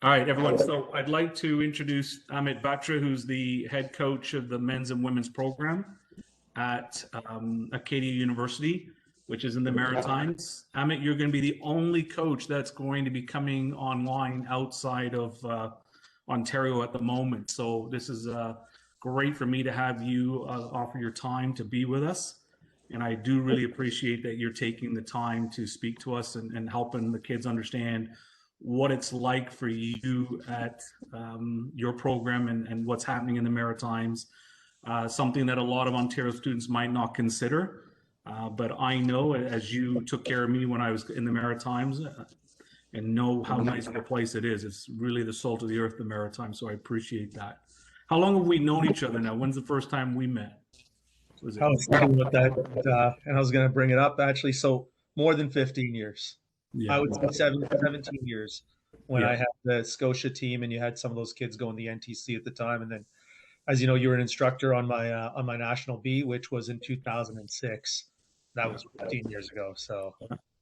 All right, everyone. So I'd like to introduce Amit Batra, who's the head coach of the men's and women's program at Acadia University, which is in the Maritimes. Amit, you're going to be the only coach that's going to be coming online outside of Ontario at the moment. So this is great for me to have you offer your time to be with us. And I do really appreciate that you're taking the time to speak to us and helping the kids understand what it's like for you at your program and what's happening in the Maritimes. Something that a lot of Ontario students might not consider. But I know, as you took care of me when I was in the Maritimes, and know how nice of a place it is. It's really the salt of the earth, the Maritimes. So I appreciate that. How long have we known each other now? When's the first time we met? Was it? I was thinking about that, and I was going to bring it up actually. So more than 15 years. I Yeah. would say 17 years when I Yeah. had the Scotia team, and you had some of those kids going the NTC at the time. And then, as you know, you were an instructor on my national B, which was in 2006. That Yeah. was 15 years ago. So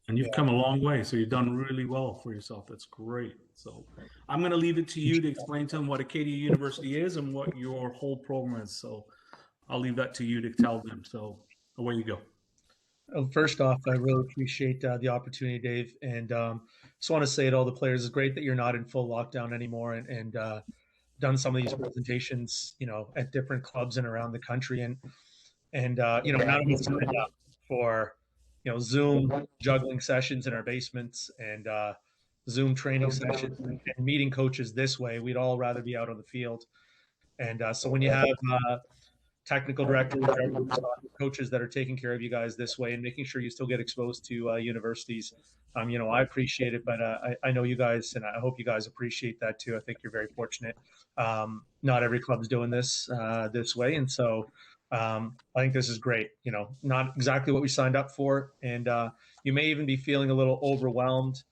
And you've yeah, come a long way. So you've done really well for yourself. That's great. So I'm going to leave it to you to explain to them what Acadia University is and what your whole program is. So I'll leave that to you to tell them. So away you go. First off, I really appreciate the opportunity, Dave, and just want to say to all the players, it's great that you're not in full lockdown anymore, and done some of these presentations, at different clubs and around the country, and none of us signed up for, Zoom juggling sessions in our basements and Zoom training sessions and meeting coaches this way. We'd all rather be out on the field, and so when you have technical directors, coaches that are taking care of you guys this way and making sure you still get exposed to universities. I appreciate it, but I know you guys, and I hope you guys appreciate that too. I think you're very fortunate. Not every club's doing this way, and so I think this is great. Not exactly what we signed up for, and you may even be feeling a little overwhelmed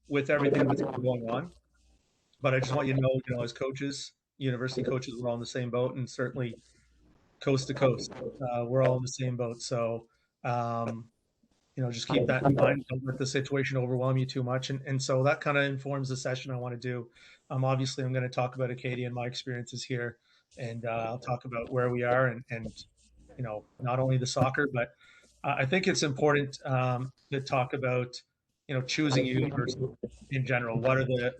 with everything that's going on. But I just want you to know, as coaches, university coaches, we're all in the same boat, and certainly coast to coast, we're all in the same boat. So, just keep that in mind. Don't let the situation overwhelm you too much. And so that kind of informs the session I want to do. Obviously, I'm going to talk about Acadia and my experiences here, and I'll talk about where we are and not only the soccer, but I think it's important to talk about choosing a university in general. What are the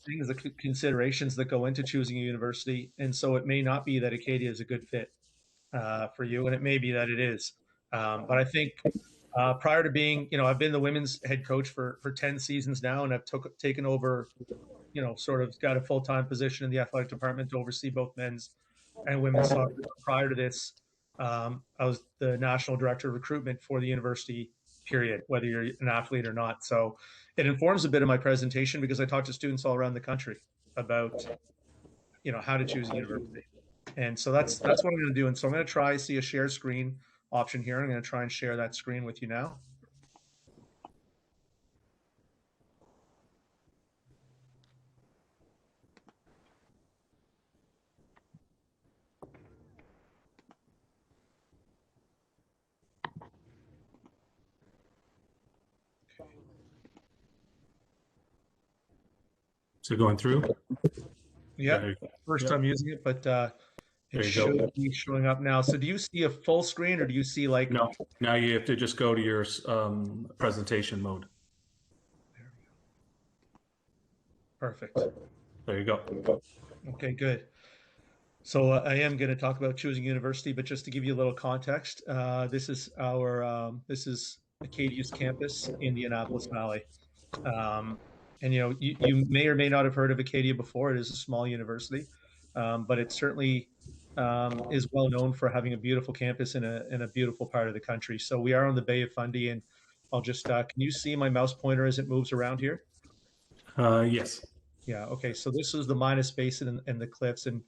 things, the considerations that go into choosing a university? And so it may not be that Acadia is a good fit for you, and it may be that it is. But I think prior to being, I've been the women's head coach for 10 seasons now, and I've taken over, sort of got a full-time position in the athletic department to oversee both men's and women's soccer. Prior to this, I was the national director of recruitment for the university, period, whether you're an athlete or not. So it informs a bit of my presentation because I talk to students all around the country about, how to choose a university. And so that's what I'm going to do. And so I'm going to see a share screen option here. I'm going to try and share that screen with you now. So going through. Yeah, first time using it, but it should be showing up now. So do you see a full screen, or do you see like? No, now you have to just go to your presentation mode. There we go. Perfect. There you go. Okay, good. So I am going to talk about choosing university, but just to give you a little context, this is Acadia's campus in the Annapolis Valley. And you may or may not have heard of Acadia before. It is a small university, but it certainly is well known for having a beautiful campus in a beautiful part of the country. So we are on the Bay of Fundy, and I'll just can you see my mouse pointer as it moves around here? Yes. Yeah. Okay. So this is the Minas Basin and the cliffs, and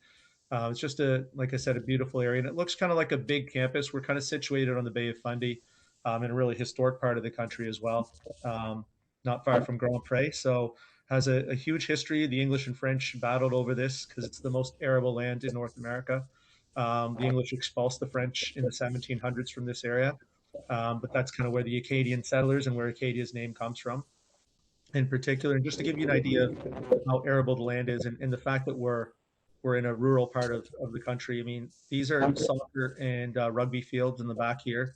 it's just like I said, a beautiful area, and it looks kind of like a big campus. We're kind of situated on the Bay of Fundy, in a really historic part of the country as well. Not far from Grand Pre, so has a huge history. The English and French battled over this because it's the most arable land in North America. The English expulsed the French in the 1700s from this area, but that's kind of where the Acadian settlers and where Acadia's name comes from. in particular. And just to give you an idea of how arable the land is, and the fact that we're in a rural part of the country. I mean, these are soccer and rugby fields in the back here,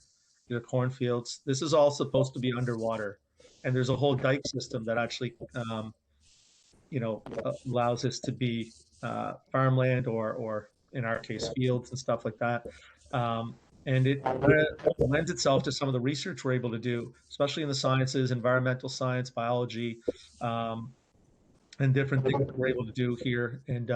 cornfields. This is all supposed to be underwater, and there's a whole dike system that actually allows this to be farmland, or in our case fields and stuff like that. And it kind of lends itself to some of the research we're able to do, especially in the sciences, environmental science, biology, um, and different things that we're able to do here. And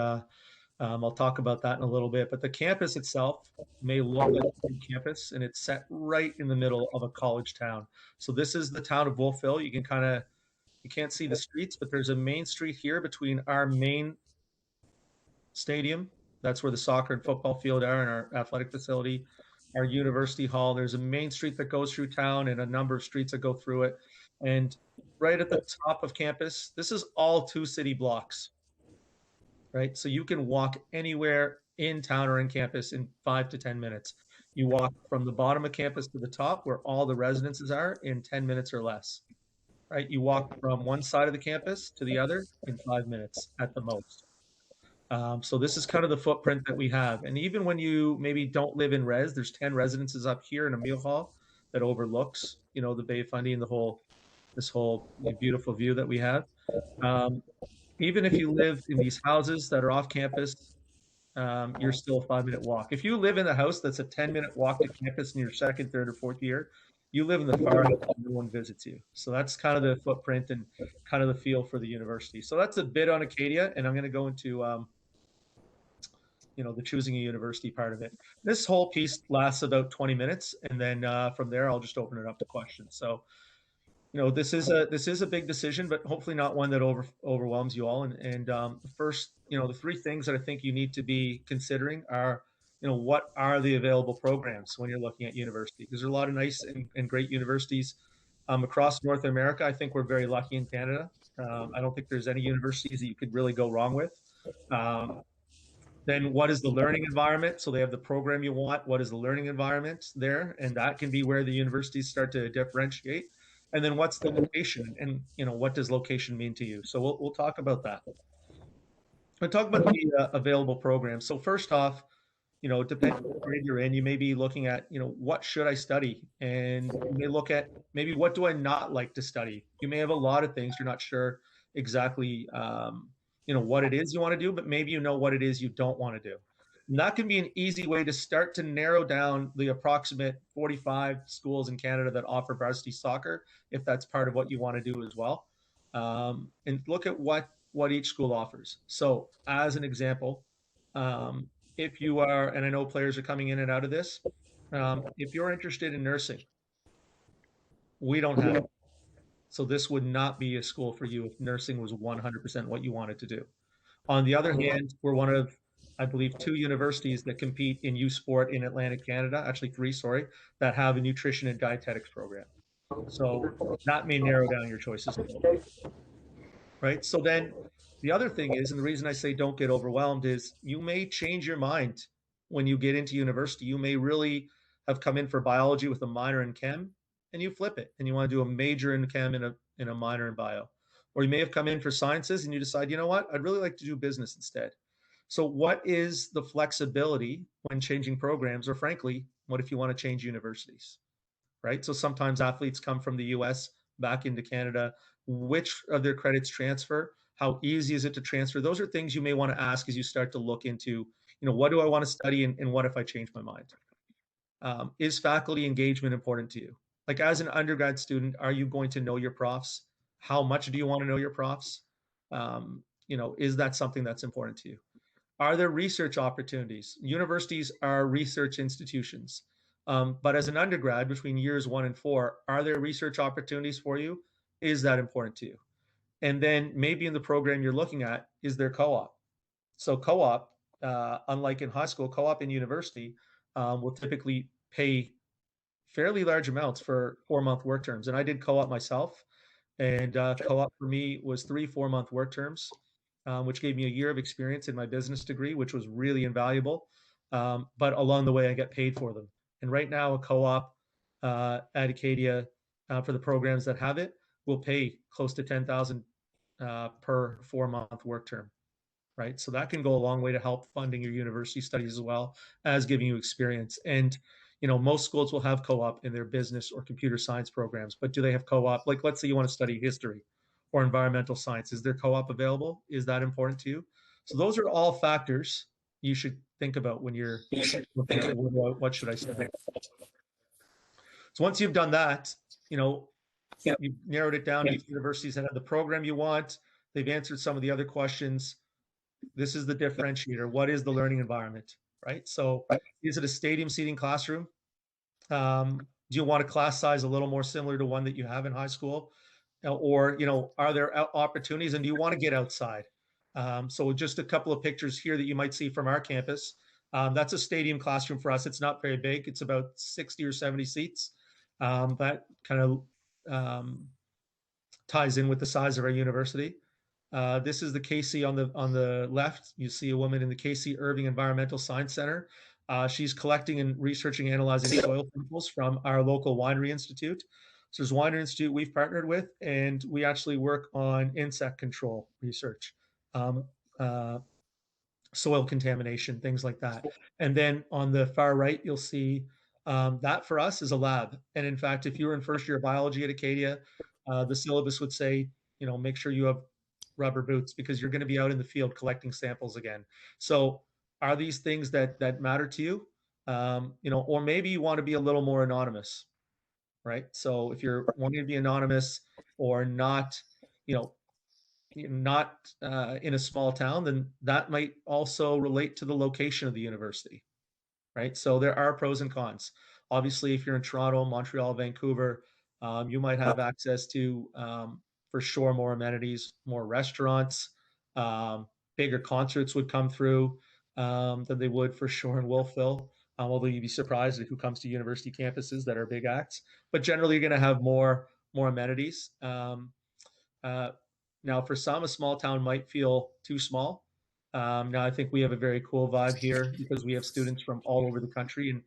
I'll talk about that in a little bit. But the campus itself may look like a big campus, and it's set right in the middle of a college town. So this is the town of Wolfville. You can't see the streets, but there's a main street here between our main stadium. That's where the soccer and football field are, and our athletic facility, our university hall. There's a main street that goes through town and a number of streets that go through it. And right at the top of campus, this is all 2 city blocks, right? So you can walk anywhere in town or in campus in 5 to 10 minutes. You walk from the bottom of campus to the top where all the residences are in 10 minutes or less, right? You walk from one side of the campus to the other in 5 minutes at the most. So this is kind of the footprint that we have. And even when you maybe don't live in res, there's 10 residences up here in a meal hall that overlooks, the Bay of Fundy and this whole beautiful view that we have. Even if you live in these houses that are off campus, you're still a 5 minute walk. If you live in a house that's a 10-minute walk to campus in your second, third, or fourth year, you live in the far end and no one visits you. So that's kind of the footprint and kind of the feel for the university. So that's a bit on Acadia, and I'm going to go into the choosing a university part of it. This whole piece lasts about 20 minutes, and then from there I'll just open it up to questions. So this is a big decision, but hopefully not one that overwhelms you all. And first, the 3 things that I think you need to be considering are, what are the available programs when you're looking at university? Because there are a lot of nice and great universities across North America. I think we're very lucky in Canada. I don't think there's any universities that you could really go wrong with. Then what is the learning environment? So they have the program you want. What is the learning environment there? And that can be where the universities start to differentiate. And then what's the location, and what does location mean to you? So we'll talk about that. We'll talk about the available programs. So first off, depending on what grade you're in, you may be looking at, what should I study? And you may look at maybe what do I not like to study? You may have a lot of things you're not sure exactly, what it is you want to do, but maybe what it is you don't want to do. And that can be an easy way to start to narrow down the approximate 45 schools in Canada that offer varsity soccer, if that's part of what you want to do as well. And look at what each school offers. So as an example, if you are, and I know players are coming in and out of this, if you're interested in nursing, we don't have it. So this would not be a school for you if nursing was 100% what you wanted to do. On the other hand, we're one of, I believe, 2 universities that compete in youth sport in Atlantic Canada, actually 3, sorry, that have a nutrition and dietetics program. So that may narrow down your choices a little bit, right? So then the other thing is, and the reason I say don't get overwhelmed is you may change your mind when you get into university. You may really have come in for biology with a minor in chem, and you flip it and you want to do a major in chem and a minor in bio. Or you may have come in for sciences and you decide, I'd really like to do business instead. So what is the flexibility when changing programs? Or frankly, what if you want to change universities, right? So sometimes athletes come from the US back into Canada. Which of their credits transfer? How easy is it to transfer? Those are things you may want to ask as you start to look into, what do I want to study, and what if I change my mind? Is faculty engagement important to you? Like as an undergrad student, are you going to know your profs? How much do you want to know your profs? Is that something that's important to you? Are there research opportunities? Universities are research institutions. But as an undergrad, between years 1 and 4, are there research opportunities for you? Is that important to you? And then maybe in the program you're looking at, is there co-op? So co-op, unlike in high school, co-op in university will typically pay fairly large amounts for 4-month work terms. And I did co-op myself. And co-op for me was 3 4-month work terms, which gave me a year of experience in my business degree, which was really invaluable. But along the way, I get paid for them. And right now, a co-op at Acadia for the programs that have it will pay close to 10,000 per 4-month work term, right? So that can go a long way to help funding your university studies as well as giving you experience. And most schools will have co-op in their business or computer science programs, but do they have co-op? Like, let's say you want to study history or environmental science. Is there co-op available? Is that important to you? So those are all factors you should think about when you're looking at what should I study. So once you've done that, you've narrowed it down to universities that have the program you want. They've answered some of the other questions. This is the differentiator. What is the learning environment, right? So is it a stadium seating classroom? Do you want a class size a little more similar to one that you have in high school? Or, are there opportunities, and do you want to get outside? So just a couple of pictures here that you might see from our campus. That's a stadium classroom for us. It's not very big. It's about 60 or 70 seats. That kind of ties in with the size of our university. This is the KC on the left. You see a woman in the KC Irving Environmental Science Center. She's collecting and researching, analyzing soil samples from our local winery institute. So there's a winery institute we've partnered with, and we actually work on insect control research, soil contamination, things like that. And then on the far right, you'll see that for us is a lab. And in fact, if you're in first year biology at Acadia, the syllabus would say, make sure you have rubber boots because you're going to be out in the field collecting samples again. So are these things that matter to you? Or maybe you want to be a little more anonymous, right? So if you're wanting to be anonymous or not, not in a small town, then that might also relate to the location of the university, right? So there are pros and cons. Obviously, if you're in Toronto, Montreal, Vancouver, you might have access to, for sure, more amenities, more restaurants, bigger concerts would come through than they would for sure in Wolfville. Although you'd be surprised at who comes to university campuses that are big acts. But generally, you're going to have more amenities. Now, for some, a small town might feel too small. Now, I think we have a very cool vibe here because we have students from all over the country, and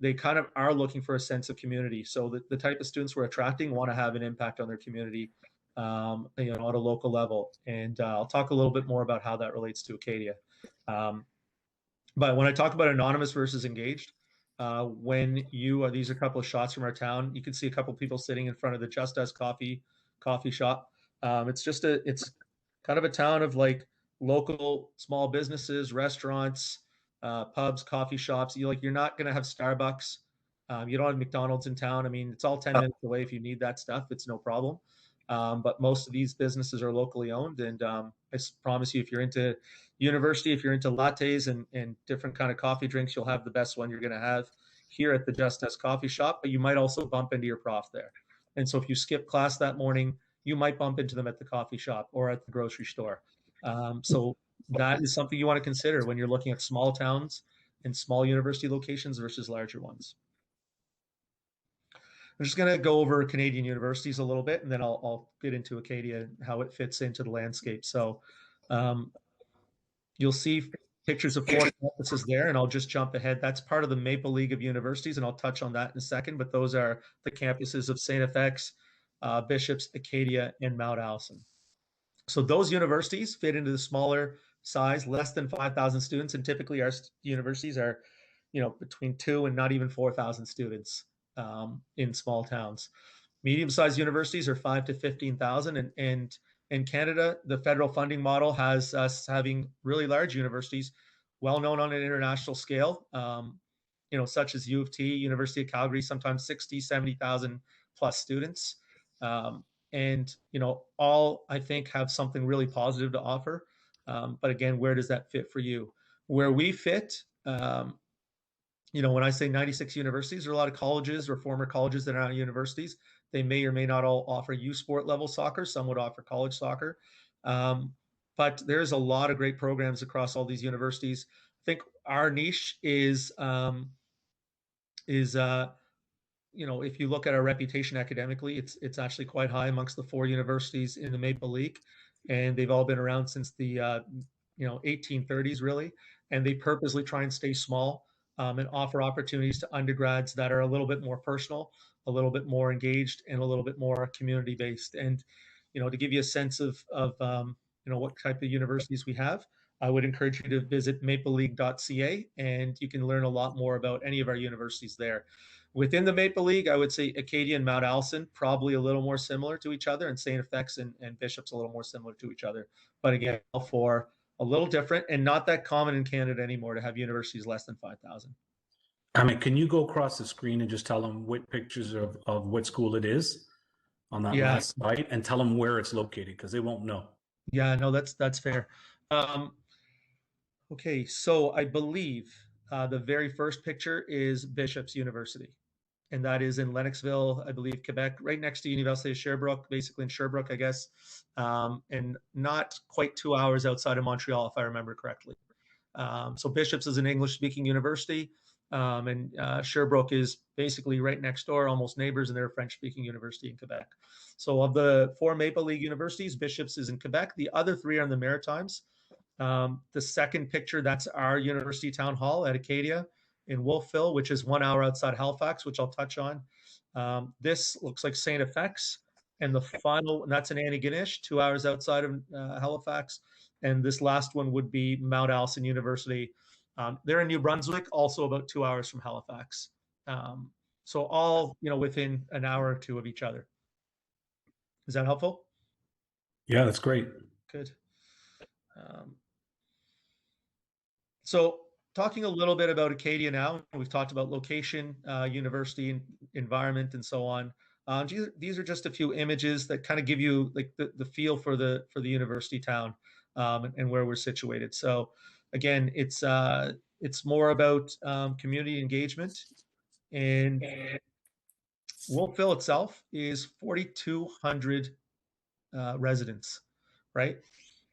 they kind of are looking for a sense of community. So the type of students we're attracting want to have an impact on their community, at a local level. And I'll talk a little bit more about how that relates to Acadia. But when I talk about anonymous versus engaged, these are a couple of shots from our town. You can see a couple of people sitting in front of the Just Us coffee shop. It's kind of a town of like local small businesses, restaurants, pubs, coffee shops. You're not going to have Starbucks. You don't have McDonald's in town. I mean, it's all 10 minutes away. If you need that stuff, it's no problem. But most of these businesses are locally owned. And I promise you, if you're into university, if you're into lattes and different kind of coffee drinks, you'll have the best one you're going to have here at the Just Us coffee shop. But you might also bump into your prof there. And so if you skip class that morning, you might bump into them at the coffee shop or at the grocery store. So that is something you want to consider when you're looking at small towns and small university locations versus larger ones. I'm just going to go over Canadian universities a little bit, and then I'll get into Acadia and how it fits into the landscape. So you'll see pictures of 4 campuses there, and I'll just jump ahead. That's part of the Maple League of Universities, and I'll touch on that in a second, but those are the campuses of St. FX, Bishops, Acadia, and Mount Allison. So those universities fit into the smaller size, less than 5,000 students, and typically our universities are, between 2 and not even 4,000 students in small towns. Medium-sized universities are 5 to 15,000, and in Canada, the federal funding model has us having really large universities, well known on an international scale, such as U of T, University of Calgary, sometimes 60, 70,000 plus students. And all I think have something really positive to offer. But again, where does that fit for you? Where we fit, when I say 96 universities, there are a lot of colleges or former colleges that are not universities. They may or may not all offer U Sport level soccer. Some would offer college soccer. But there's a lot of great programs across all these universities. I think our niche is if you look at our reputation academically, it's actually quite high amongst the 4 universities in the Maple League, and they've all been around since the 1830s really, and they purposely try and stay small and offer opportunities to undergrads that are a little bit more personal, a little bit more engaged and a little bit more community based. And to give you a sense of what type of universities we have, I would encourage you to visit mapleleague.ca, and you can learn a lot more about any of our universities there. Within the Maple League, I would say Acadia and Mount Allison probably a little more similar to each other, and St. FX and Bishop's a little more similar to each other. But again, all four a little different, and not that common in Canada anymore to have universities less than 5,000. Amit, can you go across the screen and just tell them what pictures of what school it is on that Yeah, last slide, and tell them where it's located because they won't know. yeah, no, that's fair. Okay, so I believe the very first picture is Bishop's University, and that is in Lennoxville, I believe, Quebec, right next to University of Sherbrooke, basically in Sherbrooke, I guess, and not quite 2 hours outside of Montreal, if I remember correctly. So Bishop's is an English-speaking university, and Sherbrooke is basically right next door, almost neighbors, and they're a French-speaking university in Quebec. So of the four Maple League universities, Bishop's is in Quebec. The other three are in the Maritimes. The second picture, that's our university town hall at Acadia in Wolfville, which is 1 hour outside Halifax, which I'll touch on. This looks like St. FX. And the final, and that's in Antigonish, 2 hours outside of Halifax. And this last one would be Mount Allison University. They're in New Brunswick, also about 2 hours from Halifax. So all, within an hour or two of each other. Is that helpful? Yeah, that's great. Good. So talking a little bit about Acadia now, we've talked about location, university environment, and so on. These are just a few images that kind of give you like the feel for the university town and where we're situated. So again, it's more about community engagement, and Wolfville itself is 4,200 residents, right?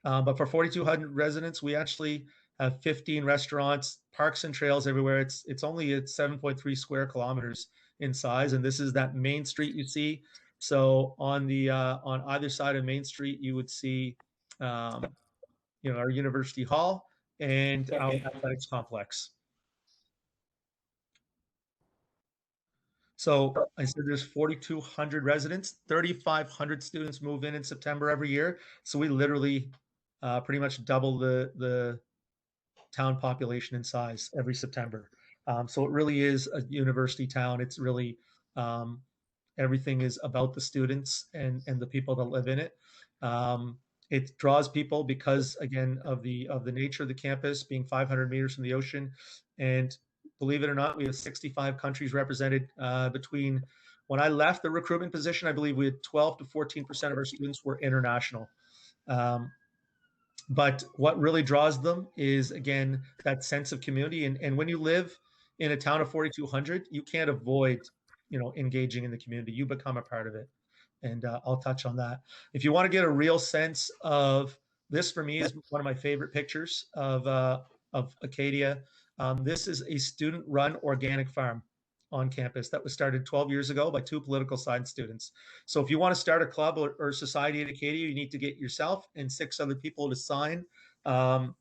But for 4,200 residents, we actually have 15 restaurants, parks and trails everywhere. It's only at 7.3 square kilometers in size, and this is that main street you see. So on the on either side of Main Street, you would see, our University Hall and our athletics complex. So I said there's 4,200 residents, 3,500 students move in September every year. So we literally pretty much double the town population in size every September. So it really is a university town. It's really everything is about the students and the people that live in it. It draws people because, again, of the nature of the campus being 500 meters from the ocean, and believe it or not, we have 65 countries represented. Between when I left the recruitment position, I believe we had 12 to 14% of our students were international. But what really draws them is, again, that sense of community. And when you live in a town of 4,200, you can't avoid, engaging in the community. You become a part of it. And I'll touch on that. If you want to get a real sense of this, for me, is one of my favorite pictures of Acadia. This is a student-run organic farm on campus that was started 12 years ago by two political science students. So if you want to start a club or society at Acadia, you need to get yourself and 6 other people to sign an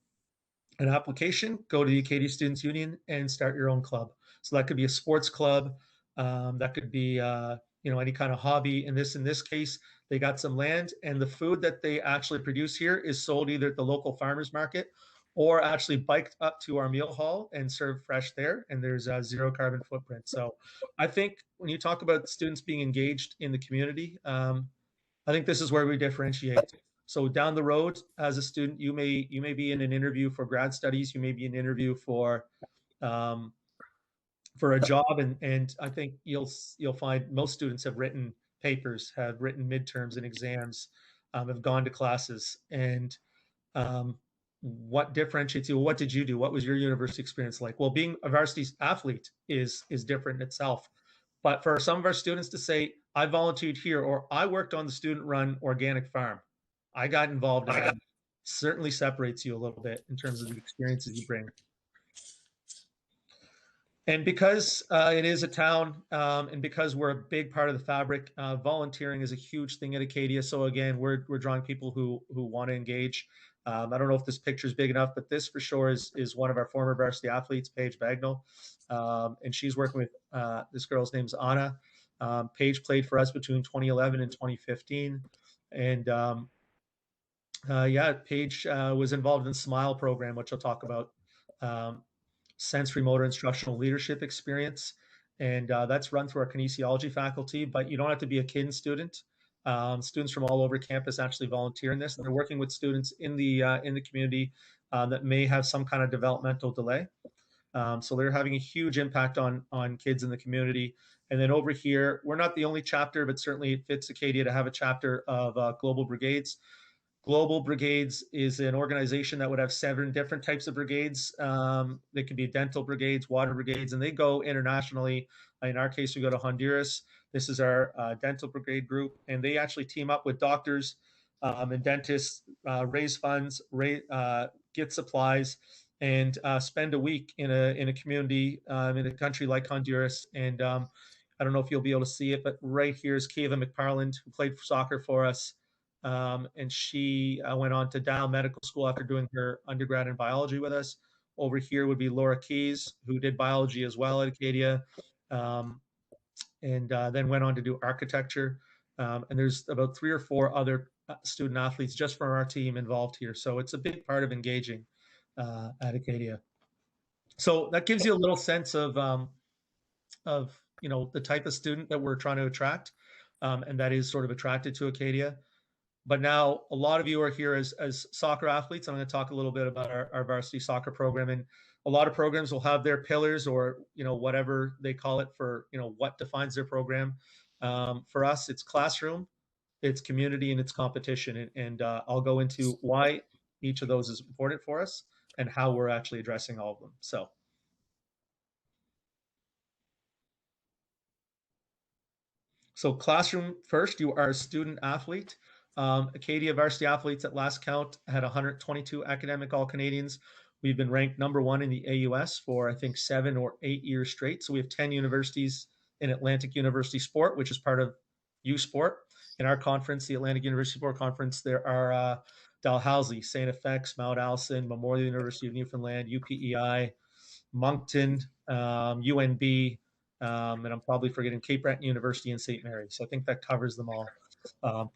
application, go to the Acadia Students Union and start your own club. So that could be a sports club. That could be, any kind of hobby. In this case, they got some land, and the food that they actually produce here is sold either at the local farmers market or actually biked up to our meal hall and served fresh there. And there's a zero carbon footprint. So I think when you talk about students being engaged in the community, I think this is where we differentiate. So down the road, as a student, you may be in an interview for grad studies, you may be in an interview for a job, and I think you'll find most students have written papers, have written midterms and exams, have gone to classes, and what differentiates you? What did you do? What was your university experience like? Well, being a varsity athlete is different in itself. But for some of our students to say, I volunteered here, or I worked on the student-run organic farm, I got involved in that, certainly separates you a little bit in terms of the experiences you bring. And because it is a town, and because we're a big part of the fabric, volunteering is a huge thing at Acadia. So again, we're drawing people who want to engage. I don't know if this picture is big enough, but this for sure is one of our former varsity athletes, Paige Bagnall, and she's working with this girl's name's Anna. Paige played for us between 2011 and 2015. And yeah, Paige was involved in the SMILE program, which I'll talk about, sensory motor instructional leadership experience. And that's run through our kinesiology faculty, but you don't have to be a kin student. Students from all over campus actually volunteer in this, and they're working with students in the community that may have some kind of developmental delay. So they're having a huge impact on kids in the community. And then over here, we're not the only chapter, but certainly it fits Acadia to have a chapter of Global Brigades. Global Brigades is an organization that would have 7 different types of brigades. They could be dental brigades, water brigades, and they go internationally. In our case, we go to Honduras. This is our dental brigade group, and they actually team up with doctors and dentists, raise funds, get supplies, and spend a week in a community in a country like Honduras. And I don't know if you'll be able to see it, but right here is Kiva McParland, who played soccer for us. And she went on to Dow Medical School after doing her undergrad in biology with us. Over here would be Laura Keys, who did biology as well at Acadia, and then went on to do architecture. And there's about 3 or 4 other student athletes just from our team involved here. So it's a big part of engaging at Acadia. So that gives you a little sense of the type of student that we're trying to attract, and that is sort of attracted to Acadia. But now a lot of you are here as soccer athletes. I'm going to talk a little bit about our varsity soccer program. And a lot of programs will have their pillars, or whatever they call it, for what defines their program. For us, it's classroom, it's community, and it's competition. And I'll go into why each of those is important for us and how we're actually addressing all of them. So classroom first, you are a student athlete. Acadia varsity athletes at last count had 122 academic All-Canadians. We've been ranked #1 in the AUS for, I think, 7 or 8 years straight. So we have 10 universities in Atlantic University Sport, which is part of U Sport. In our conference, the Atlantic University Sport Conference, there are Dalhousie, St. FX, Mount Allison, Memorial University of Newfoundland, UPEI, Moncton, UNB, and I'm probably forgetting Cape Breton University and St. Mary's. So I think that covers them all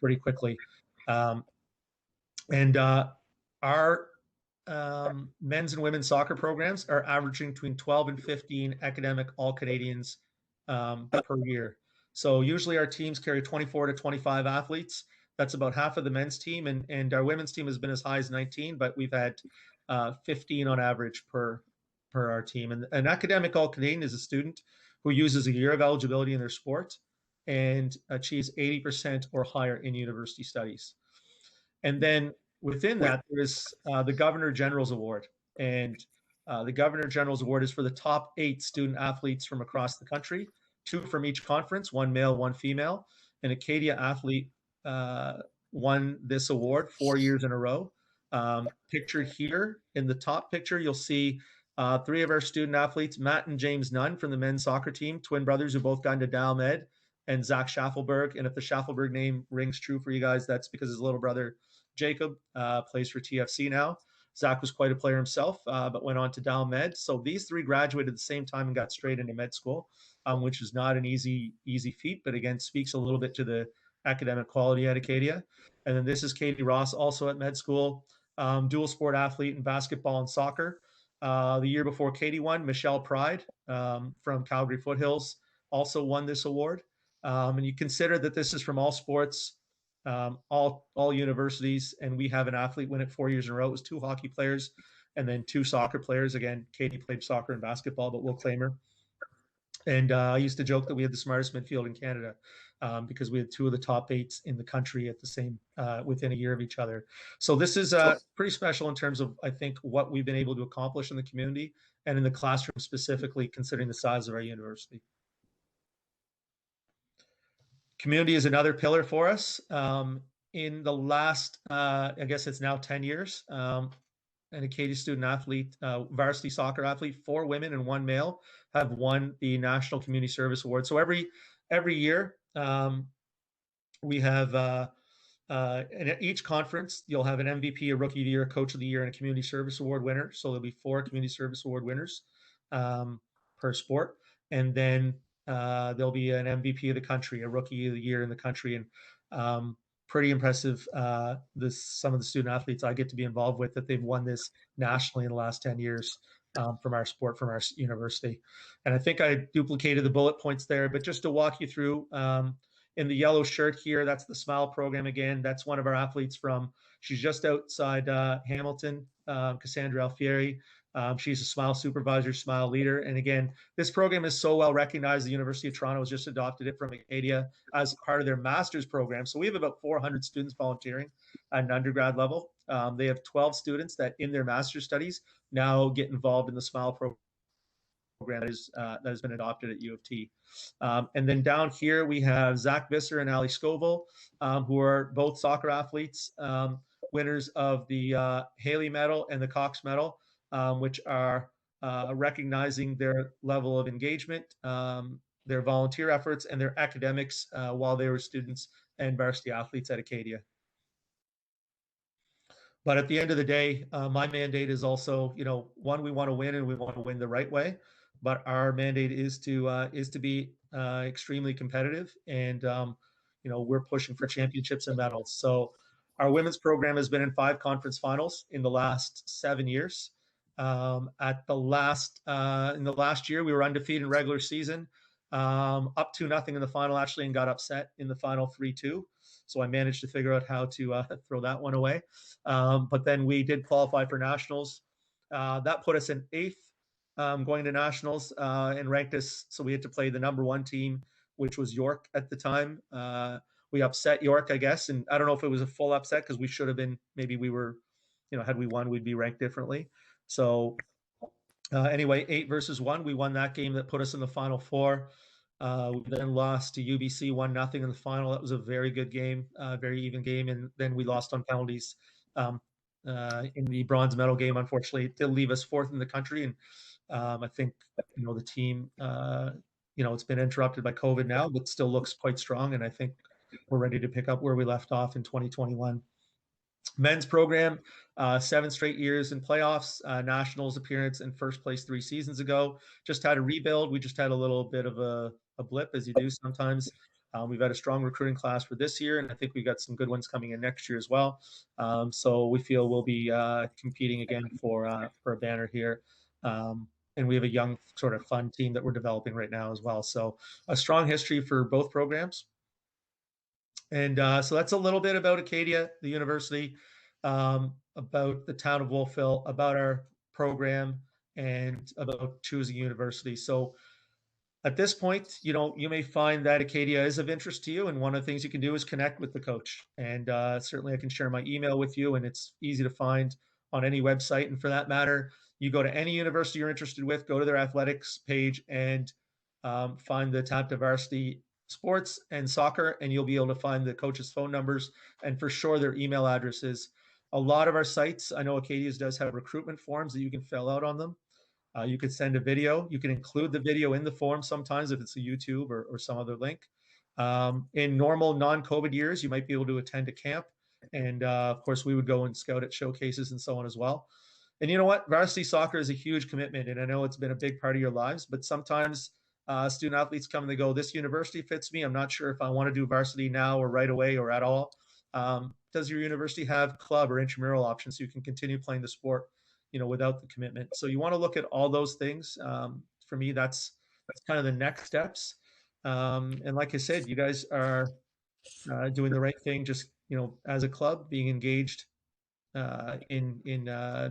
pretty quickly. And our men's and women's soccer programs are averaging between 12 and 15 academic All-Canadians per year. So usually our teams carry 24 to 25 athletes. That's about half of the men's team, and our women's team has been as high as 19, but we've had 15 on average per our team. And an academic All-Canadian is a student who uses a year of eligibility in their sport and achieves 80% or higher in university studies. And then within that, there's the Governor General's Award. And the Governor General's Award is for the top 8 student athletes from across the country, 2 from each conference, 1 male, 1 female. An Acadia athlete won this award 4 years in a row. Pictured here in the top picture, you'll see 3 of our student athletes, Matt and James Nunn from the men's soccer team, twin brothers who both got into Dow Med, and Zach Schaffelberg. And if the Schaffelberg name rings true for you guys, that's because his little brother, Jacob, plays for TFC now. Zach was quite a player himself, but went on to Dow Med. So these 3 graduated at the same time and got straight into med school, which is not an easy feat, but again, speaks a little bit to the academic quality at Acadia. And then this is Katie Ross, also at med school, dual sport athlete in basketball and soccer. The year before Katie won, Michelle Pride from Calgary Foothills also won this award. And you consider that this is from all sports, all universities, and we have an athlete win it 4 years in a row. It was 2 hockey players and then 2 soccer players. Again, Katie played soccer and basketball, but we'll claim her. And I used to joke that we had the smartest midfield in Canada because we had 2 of the top 8s in the country at the same within a year of each other. So this is pretty special in terms of, I think, what we've been able to accomplish in the community and in the classroom specifically, considering the size of our university. Community is another pillar for us. In the last, I guess it's now 10 years, an Acadia student athlete, varsity soccer athlete, 4 women and 1 male have won the National Community Service Award. So every year we have, in each conference, you'll have an MVP, a Rookie of the Year, a Coach of the Year, and a Community Service Award winner. So there'll be 4 Community Service Award winners per sport. And then They'll be an MVP of the country, a rookie of the year in the country, and pretty impressive. Some of the student athletes I get to be involved with that they've won this nationally in the last 10 years from our sport, from our university. And I think I duplicated the bullet points there, but just to walk you through, in the yellow shirt here, that's the SMILE program again. That's one of our athletes she's just outside Hamilton, Cassandra Alfieri. She's a SMILE supervisor, SMILE leader. And again, this program is so well recognized. The University of Toronto has just adopted it from Acadia as part of their master's program. So we have about 400 students volunteering at an undergrad level. They have 12 students that in their master's studies now get involved in the SMILE program that has been adopted at U of T. And then down here, we have Zach Visser and Ali Scoville, who are both soccer athletes, winners of the Haley Medal and the Cox Medal, which are recognizing their level of engagement, their volunteer efforts, and their academics while they were students and varsity athletes at Acadia. But at the end of the day, my mandate is also, one, we want to win and we want to win the right way. But our mandate is to be extremely competitive, and we're pushing for championships and medals. So our women's program has been in 5 conference finals in the last 7 years. In the last year, we were undefeated in regular season, up 2-0 in the final actually, and got upset in the final 3-2. So I managed to figure out how to throw that one away. But then we did qualify for nationals. That put us in 8th going to nationals and ranked us. So we had to play the number 1 team, which was York at the time. We upset York, I guess. And I don't know if it was a full upset because we should have been, maybe we were, had we won, we'd be ranked differently. So anyway, 8-1, we won that game that put us in the Final Four. We then lost to UBC 1-0 in the final. That was a very good game, very even game. And then we lost on penalties in the bronze medal game. Unfortunately, it did leave us 4th in the country. And I think, the team, it's been interrupted by COVID now, but still looks quite strong. And I think we're ready to pick up where we left off in 2021. Men's program, 7 straight years in playoffs, nationals appearance in first place 3 seasons ago. Just had a rebuild. We just had a little bit of a blip, as you do sometimes. We've had a strong recruiting class for this year, and I think we got some good ones coming in next year as well. So we feel we'll be competing again for a banner here. And we have a young, sort of fun team that we're developing right now as well. So a strong history for both programs. And so that's a little bit about Acadia, the university, about the town of Wolfville, about our program, and about choosing university. So at this point, you may find that Acadia is of interest to you. And one of the things you can do is connect with the coach. And certainly I can share my email with you, and it's easy to find on any website. And for that matter, you go to any university you're interested with, go to their athletics page and find the tab to varsity sports and soccer, and you'll be able to find the coaches' phone numbers and for sure their email addresses. A lot of our sites, I know Acadia's does have recruitment forms that you can fill out on them. You could send a video. You can include the video in the form sometimes if it's a YouTube or some other link. In normal non-COVID years, you might be able to attend a camp. And of course, we would go and scout at showcases and so on as well. And you know what? Varsity soccer is a huge commitment. And I know it's been a big part of your lives, but sometimes student athletes come and they go, this university fits me. I'm not sure if I want to do varsity now or right away or at all. Does your university have club or intramural options so you can continue playing the sport, without the commitment? So you want to look at all those things. For me, that's kind of the next steps. And like I said, you guys are doing the right thing, just, as a club, being engaged in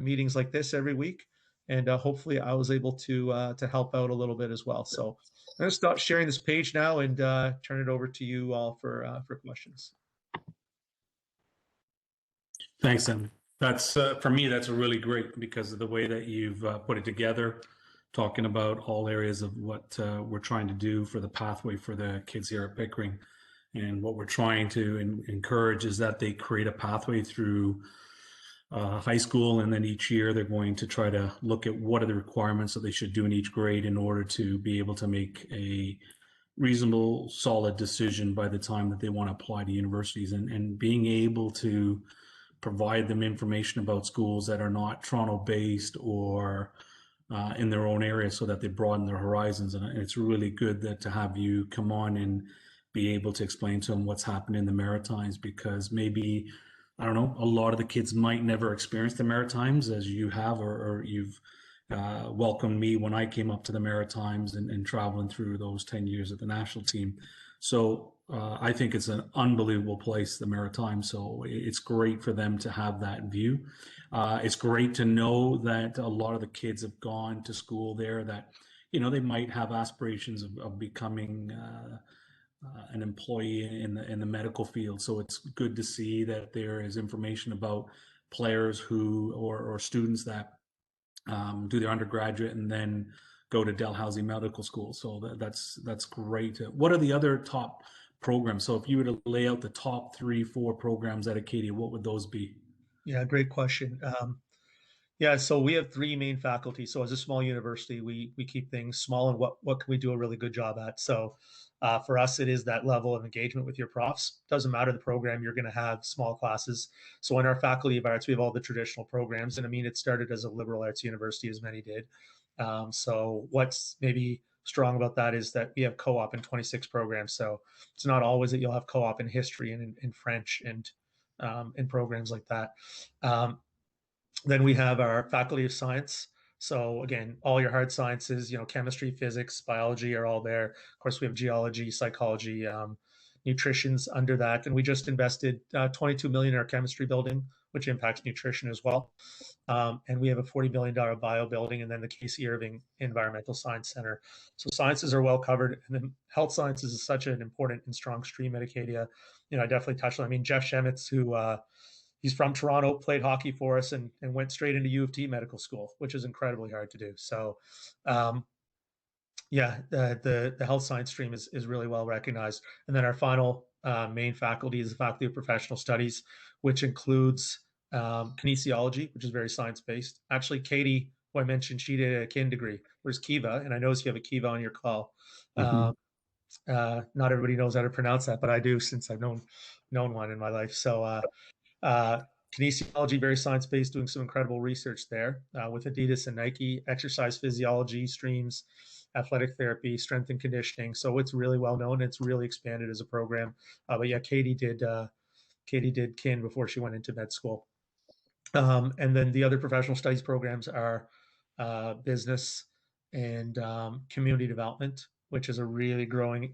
meetings like this every week. And hopefully I was able to help out a little bit as well. So I'm going to stop sharing this page now and turn it over to you all for questions. Thanks, Em. That's for me, that's really great because of the way that you've put it together, talking about all areas of what we're trying to do for the pathway for the kids here at Pickering. And what we're trying to encourage is that they create a pathway through high school, and then each year they're going to try to look at what are the requirements that they should do in each grade in order to be able to make a reasonable, solid decision by the time that they want to apply to universities, and being able to provide them information about schools that are not Toronto based or in their own area so that they broaden their horizons. And it's really good that to have you come on and be able to explain to them what's happened in the Maritimes, because maybe, I don't know, a lot of the kids might never experience the Maritimes as you have, or you've welcomed me when I came up to the Maritimes and traveling through those 10 years at the national team. So I think it's an unbelievable place, the Maritimes. So it's great for them to have that view. It's great to know that a lot of the kids have gone to school there, that, they might have aspirations of becoming an employee in the medical field. So it's good to see that there is information about players who, or students that do their undergraduate and then go to Dalhousie Medical School. So that's great. What are the other top programs? So if you were to lay out the top 3, 4 programs at Acadia, what would those be? Yeah, great question. Yeah, so we have three main faculty. So as a small university, we keep things small, and what can we do a really good job at? So for us, it is that level of engagement with your profs. Doesn't matter the program, you're going to have small classes. So in our Faculty of Arts, we have all the traditional programs, and I mean, it started as a liberal arts university, as many did. So what's maybe strong about that is that we have co-op in 26 programs. So it's not always that you'll have co-op in history and in French and in programs like that. Then we have our Faculty of Science. So again, all your hard sciences, chemistry, physics, biology are all there. Of course, we have geology, psychology, nutrition's under that, and we just invested 22 million in our chemistry building, which impacts nutrition as well. And we have a $40 million bio building, and then the Casey Irving Environmental Science Center. So sciences are well covered, and then health sciences is such an important and strong stream at Acadia. I definitely touched on. I mean, Jeff Shemitz, who he's from Toronto, played hockey for us, and went straight into U of T medical school, which is incredibly hard to do. So, yeah, the health science stream is really well recognized. And then our final main faculty is the Faculty of Professional Studies, which includes kinesiology, which is very science based. Actually, Katie, who I mentioned, she did a kin degree. Where's Kiva? And I noticed you have a Kiva on your call. Mhm. Not everybody knows how to pronounce that, but I do, since I've known one in my life. So uh, kinesiology, very science based, doing some incredible research there with Adidas and Nike. Exercise physiology streams, athletic therapy, strength and conditioning. So it's really well known. It's really expanded as a program. But yeah, Katie did kin before she went into med school. And then the other professional studies programs are business and community development, which is a really growing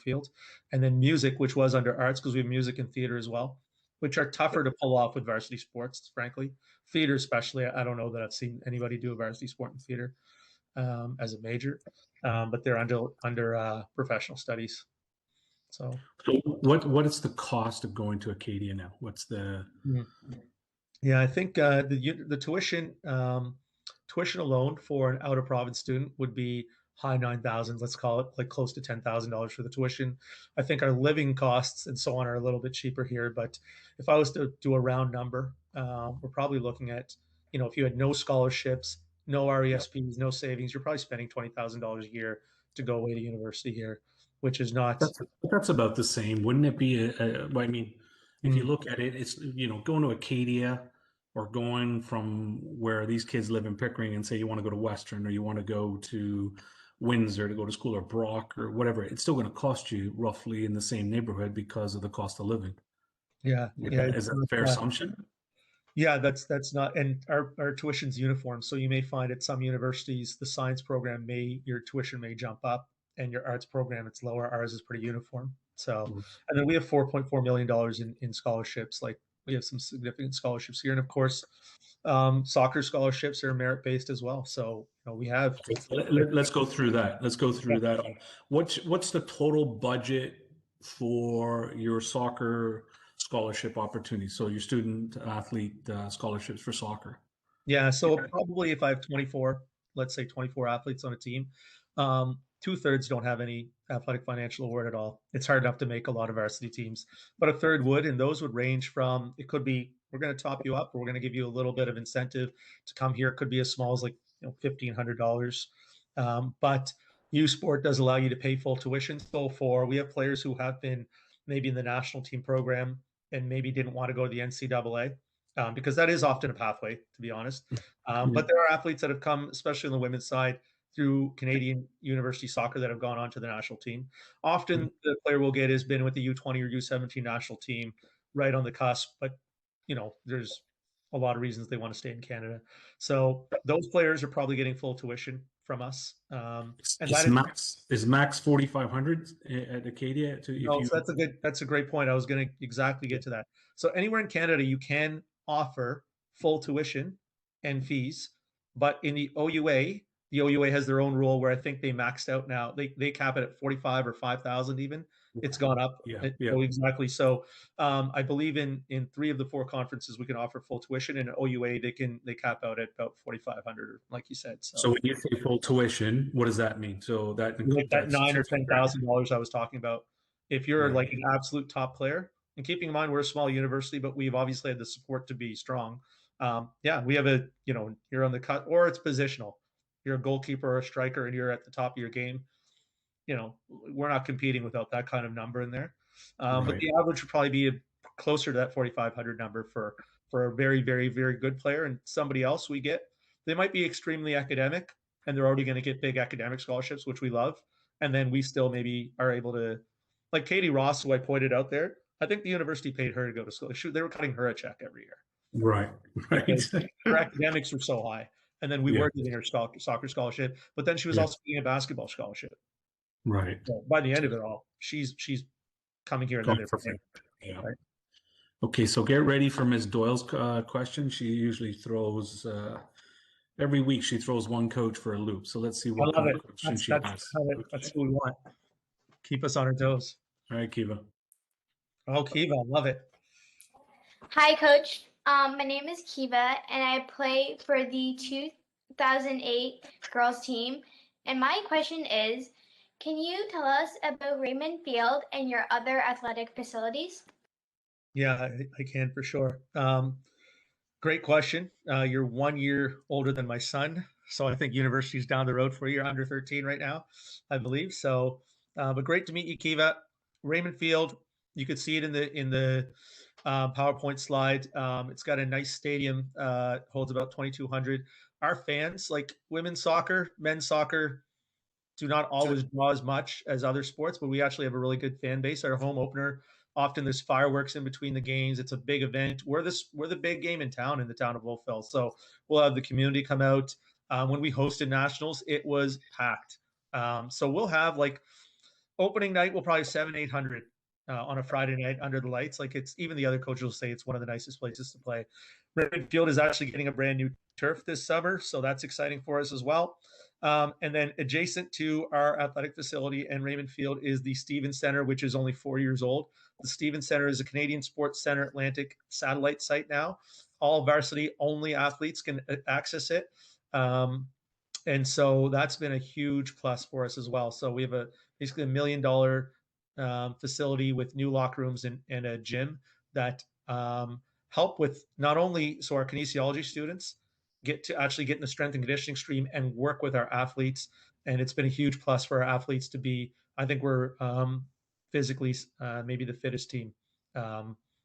field. And then music, which was under arts, because we have music and theater as well, which are tougher to pull off with varsity sports, frankly. Theater, especially, I don't know that I've seen anybody do a varsity sport in theater as a major, but they're under professional studies. So, So what is the cost of going to Acadia now? What's the mm. Yeah, I think the tuition alone for an out of province student would be high 9,000s. Let's call it, like close to $10,000 for the tuition. I think our living costs and so on are a little bit cheaper here, but if I was to do a round number, we're probably looking at, if you had no scholarships, no RESPs, no savings, you're probably spending $20,000 a year to go away to university here, which is not. that's about the same, wouldn't it be? I mean, if you Mm, look at it, it's going to Acadia or going from where these kids live in Pickering and say you want to go to Western or you want to go to Windsor to go to school, or Brock or whatever, it's still going to cost you roughly in the same neighborhood because of the cost of living. yeah, yeah, Is that a fair assumption? yeah, that's not, and our tuition's uniform. So you may find at some universities the science program your tuition may jump up, and your arts program it's lower. Ours is pretty uniform. So, and then we have $4.4 million in scholarships. Like, we have some significant scholarships here, and of course, soccer scholarships are merit based as well. So we have. Let's go through that. Let's go through that. What's the total budget for your soccer scholarship opportunity? So your student athlete scholarships for soccer. Yeah, so probably if I have 24, let's say 24 athletes on a team, two-thirds don't have any athletic financial award at all. It's hard enough to make a lot of varsity teams, but a third would, and those would range from, it could be, we're going to top you up, or we're going to give you a little bit of incentive to come here. It could be as small as, like, $1,500. But U Sport does allow you to pay full tuition. So we have players who have been maybe in the national team program and maybe didn't want to go to the NCAA. because that is often a pathway, to be honest. Yeah. But there are athletes that have come, especially on the women's side, through Canadian University soccer that have gone on to the national team. Often the player we'll get has been with the U20 or U17 national team right on the cusp, but there's a lot of reasons they want to stay in Canada. So those players are probably getting full tuition from us. And that Is max 4,500 at Acadia to if no, you so that's a great point. I was going to exactly get to that. So anywhere in Canada, you can offer full tuition and fees, but in the OUA has their own rule where I think they maxed out now. They cap it at 45 or 5,000 even. It's gone up. yeah, yeah. So exactly. So I believe in 3 of the 4 conferences we can offer full tuition, and OUA they cap out at about 4,500, like you said. So So when you say full tuition, what does that mean? So like that that's nine or $10,000 I was talking about. If you're right. like an absolute top player, and keeping in mind we're a small university, but we've obviously had the support to be strong. Yeah, we have you're on the cut, or it's positional. You're a goalkeeper or a striker, and you're at the top of your game. We're not competing without that kind of number in there. But Right. the average would probably be closer to that 4,500 number for a very, very, very good player. And somebody else we get, they might be extremely academic, and they're already going to get big academic scholarships, which we love. And then we still maybe are able to, like Katie Ross, who I pointed out there. I think the university paid her to go to school. They were cutting her a check every year Right. Right. because her academics were so high. And then we Yeah. were giving her soccer scholarship, but then she was Yeah. also getting a basketball scholarship. Right. So by the end of it all, she's coming here and then Going they're for paying, yeah. right? Okay, so get ready for Ms. Doyle's question. She usually throws every week. She throws one coach for a loop. So let's see I what love kind of it. question she asks. That's Okay. what we want. Keep us on our toes. All right, Kiva. Oh, Kiva, I love it. Hi, Coach. My name is Kiva, and I play for the 2008 girls team. And my question is, can you tell us about Raymond Field and your other athletic facilities? Yeah, I can for sure. Great question. You're 1 year older than my son, so I think university's down the road for you. You're under 13 right now, I believe. So, but great to meet you, Kiva. Raymond Field, you could see it in the PowerPoint slide. It's got a nice stadium. Holds about 2,200. Our fans, like women's soccer, men's soccer, do not always draw as much as other sports, but we actually have a really good fan base. Our home opener, often there's fireworks in between the games. It's a big event. We're the big game in the town of Wolfville. So we'll have the community come out. When we hosted nationals, it was packed. So we'll have like opening night, we'll probably 700-800 on a Friday night under the lights. Like it's even the other coaches will say it's one of the nicest places to play. Redmond Field is actually getting a brand new turf this summer, so that's exciting for us as well. And then adjacent to our athletic facility and Raymond Field is the Stevens Center, which is only 4 years old. The Stevens Center is a Canadian Sports Center Atlantic satellite site now. All varsity only athletes can access it. And so that's been a huge plus for us as well. So we have basically $1 million facility with new locker rooms and a gym that help with not only so our kinesiology students get to actually get in the strength and conditioning stream and work with our athletes. And it's been a huge plus for our athletes to be, I think we're physically maybe the fittest team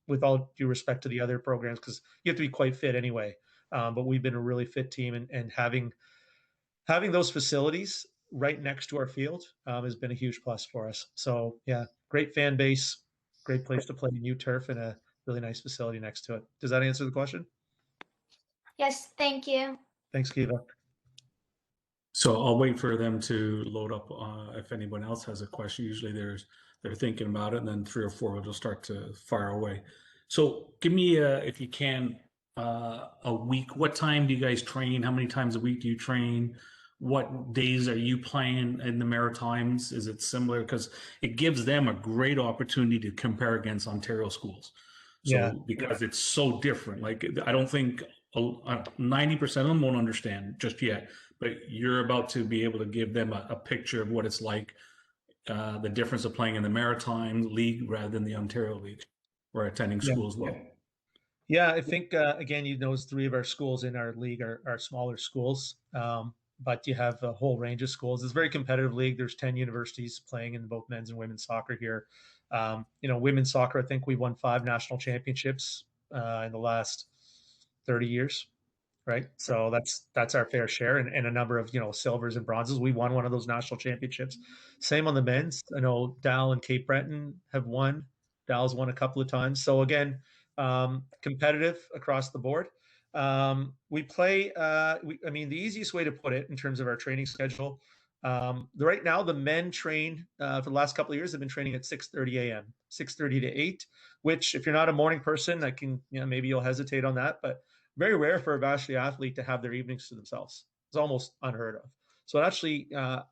with all due respect to the other programs, because you have to be quite fit anyway. But we've been a really fit team, and having those facilities right next to our field has been a huge plus for us. So yeah, great fan base, great place to play new turf, and a really nice facility next to it. Does that answer the question? Yes, thank you. Thanks, Kiva. So I'll wait for them to load up. If anyone else has a question, usually they're thinking about it, and then 3 or 4 will just start to fire away. So give me, if you can, a week. What time do you guys train? How many times a week do you train? What days are you playing in the Maritimes? Is it similar? Because it gives them a great opportunity to compare against Ontario schools. So Yeah. because it's so different, like I don't think 90% of them won't understand just yet, but you're about to be able to give them a picture of what it's like, the difference of playing in the Maritime League rather than the Ontario League, or attending Yeah. school as well. Yeah, I think again, those 3 of our schools in our league are smaller schools, but you have a whole range of schools. It's a very competitive league. There's 10 universities playing in both men's and women's soccer here. Women's soccer, I think we won 5 national championships in the last 30 years, right? So that's our fair share, and a number of silvers and bronzes. We won one of those national championships. Same on the men's. I know Dal and Cape Breton have won. Dal's won a couple of times. So again, competitive across the board. We play. I mean, the easiest way to put it in terms of our training schedule. Right now, the men train for the last couple of years. Have been training at 6:30 a.m., 6:30 to 8. Which, if you're not a morning person, I can maybe you'll hesitate on that, but very rare for a varsity athlete to have their evenings to themselves. It's almost unheard of. So actually, some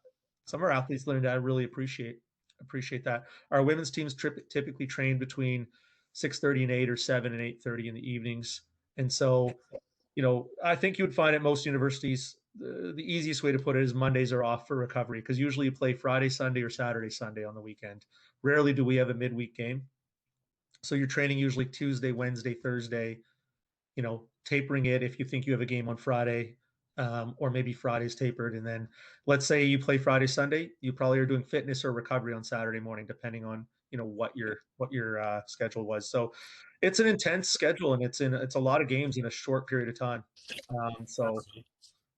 of our athletes learned to really appreciate that. Our women's teams typically train between 6:30 and 8, or 7 and 8:30 in the evenings. And so, I think you would find at most universities, the easiest way to put it is Mondays are off for recovery, because usually you play Friday, Sunday, or Saturday, Sunday on the weekend. Rarely do we have a midweek game. So you're training usually Tuesday, Wednesday, Thursday, tapering it if you think you have a game on Friday, or maybe Friday's tapered. And then let's say you play Friday, Sunday, you probably are doing fitness or recovery on Saturday morning, depending on, what your schedule was. So it's an intense schedule, and it's a lot of games in a short period of time. So,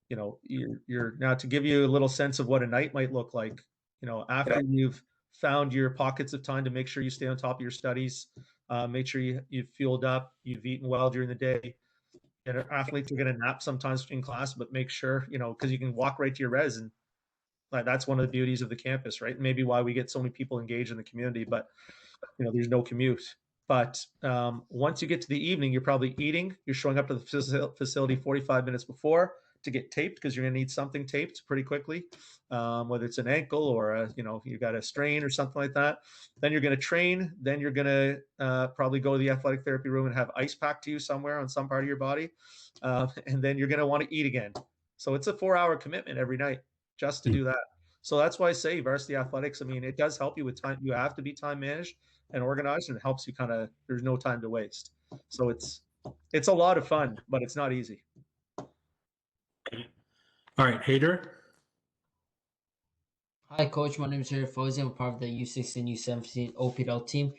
you're now, to give you a little sense of what a night might look like, after you've found your pockets of time to make sure you stay on top of your studies, make sure you've fueled up, you've eaten well during the day. And athletes are going to nap sometimes in class, but make sure, because you can walk right to your res, and that's one of the beauties of the campus, right? Maybe why we get so many people engaged in the community, but there's no commute. But once you get to the evening, you're probably eating, you're showing up to the facility 45 minutes before to get taped, because you're going to need something taped pretty quickly, whether it's an ankle or you got a strain or something like that. Then you're going to train. Then you're going to probably go to the athletic therapy room and have ice packed to you somewhere on some part of your body, and then you're going to want to eat again. So it's a 4-hour commitment every night just to do that. So that's why I say varsity athletics, I mean, it does help you with time. You have to be time managed and organized, and it helps you there's no time to waste. So it's a lot of fun, but it's not easy. All right, Hader. Hi, Coach. My name is Jared Fozzi. I'm part of the U16, U17 OPL team.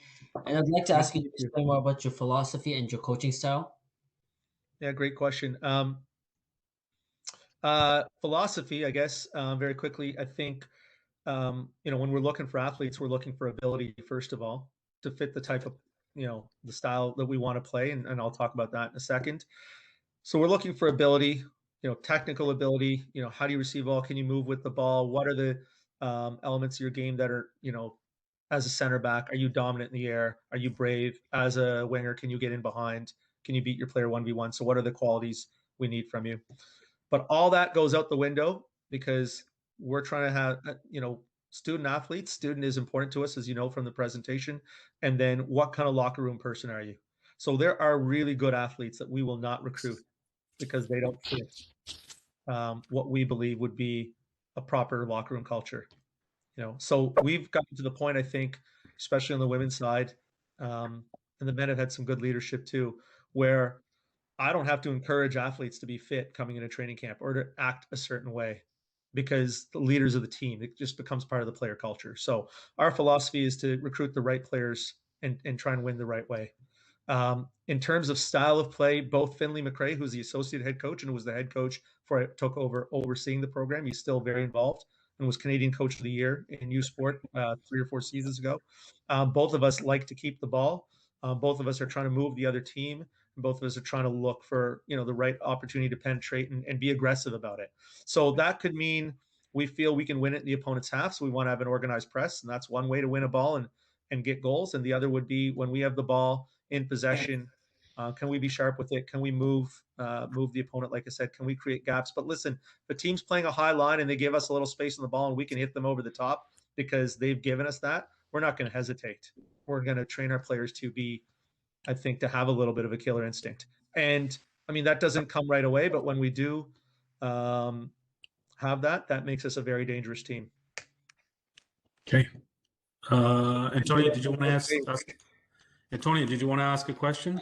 And I'd like to ask you to explain more about your philosophy and your coaching style. Yeah, great question. Philosophy, I guess, very quickly, I think, when we're looking for athletes, we're looking for ability, first of all, to fit the type of, the style that we want to play. And I'll talk about that in a second. So we're looking for ability, technical ability, how do you receive ball? Can you move with the ball? What are the elements of your game that are, as a center back, are you dominant in the air? Are you brave? As a winger, can you get in behind? Can you beat your player 1v1? So what are the qualities we need from you? But all that goes out the window, because we're trying to have, student athletes. Student is important to us, as you know from the presentation. And then what kind of locker room person are you? So there are really good athletes that we will not recruit because they don't fit what we believe would be a proper locker room culture. So we've gotten to the point, I think, especially on the women's side, and the men have had some good leadership too, where I don't have to encourage athletes to be fit coming into training camp or to act a certain way, because the leaders of the team, it just becomes part of the player culture. So our philosophy is to recruit the right players and try and win the right way. In terms of style of play, both Finley McRae, who's the associate head coach and was the head coach before I took over overseeing the program, he's still very involved and was Canadian Coach of the Year in U Sport 3 or 4 seasons ago. Both of us like to keep the ball. Both of us are trying to move the other team. And both of us are trying to look for, the right opportunity to penetrate and be aggressive about it. So that could mean we feel we can win it in the opponent's half. So we want to have an organized press, and that's one way to win a ball and get goals. And the other would be when we have the ball in possession, can we be sharp with it? Can we move the opponent? Like I said, can we create gaps? But listen, if a team's playing a high line and they give us a little space on the ball and we can hit them over the top because they've given us that, we're not going to hesitate. We're going to train our players to be, I think, to have a little bit of a killer instinct. And I mean, that doesn't come right away, but when we do have that makes us a very dangerous team. Okay. Antonio, did you want to ask? Antonio, did you want to ask a question?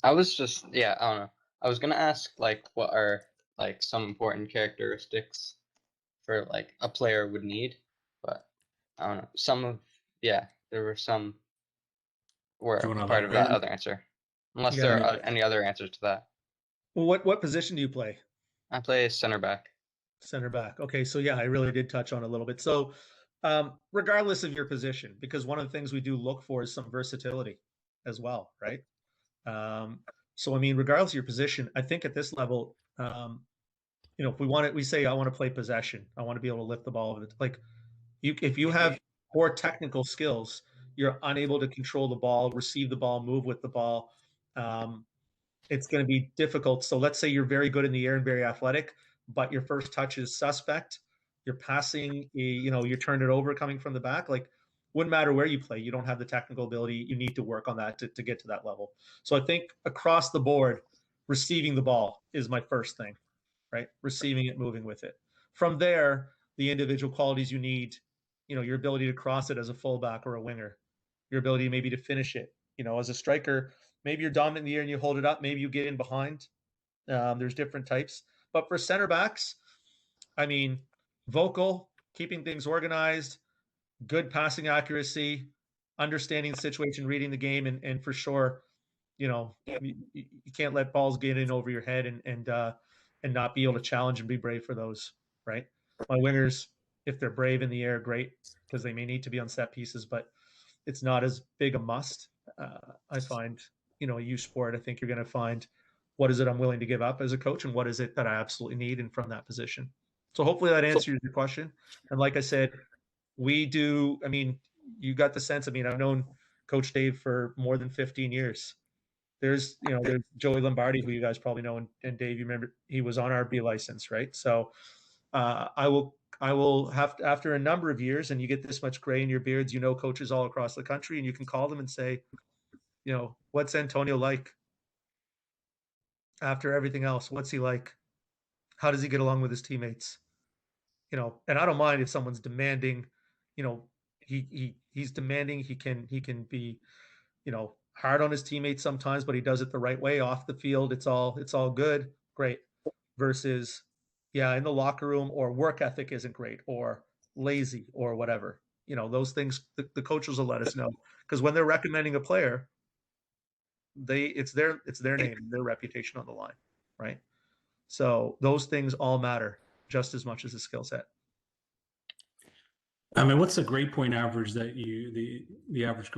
I was just, I don't know. I was gonna ask, like, what are like some important characteristics for like a player would need, but I don't know. There were some were part of that other answer. Unless there are any other answers to that. Well, what position do you play? I play center back. Center back. Okay, so yeah, I really did touch on it a little bit. So, regardless of your position, because one of the things we do look for is some versatility as well, right? Um, so, I mean, regardless of your position, I think at this level, if we want it, we say, I want to play possession. I want to be able to lift the ball over the, like, if you have poor technical skills, you're unable to control the ball, receive the ball, move with the ball. Um, it's going to be difficult. So let's say you're very good in the air and very athletic, but your first touch is suspect. You're passing, you turn it over coming from the back. Like, wouldn't matter where you play. You don't have the technical ability. You need to work on that to get to that level. So I think across the board, receiving the ball is my first thing, right? Receiving it, moving with it. From there, the individual qualities you need, your ability to cross it as a fullback or a winger, your ability maybe to finish it. As a striker, maybe you're dominant in the air and you hold it up. Maybe you get in behind. There's different types. But for center backs, I mean, vocal, keeping things organized, good passing accuracy, understanding the situation, reading the game, and for sure, you can't let balls get in over your head and not be able to challenge and be brave for those, right? My wingers, if they're brave in the air, great, because they may need to be on set pieces, but it's not as big a must. I find, a youth sport, I think you're going to find what is it I'm willing to give up as a coach and what is it that I absolutely need and from that position. So hopefully that answers your question. And like I said, I mean, you got the sense. I mean, I've known Coach Dave for more than 15 years. There's Joey Lombardi, who you guys probably know, and Dave, you remember he was on our B license, right? So I will have to, after a number of years, and you get this much gray in your beards, coaches all across the country, and you can call them and say, what's Antonio like after everything else? What's he like? How does he get along with his teammates? And I don't mind if someone's demanding, he's demanding, he can be, hard on his teammates sometimes, but he does it the right way off the field. It's all good. Great. Versus, yeah, in the locker room, or work ethic isn't great, or lazy, or whatever. Those things the coaches will let us know, because when they're recommending a player, it's their name, their reputation on the line, right? So those things all matter just as much as the skill set. I mean, what's the grade point average that the average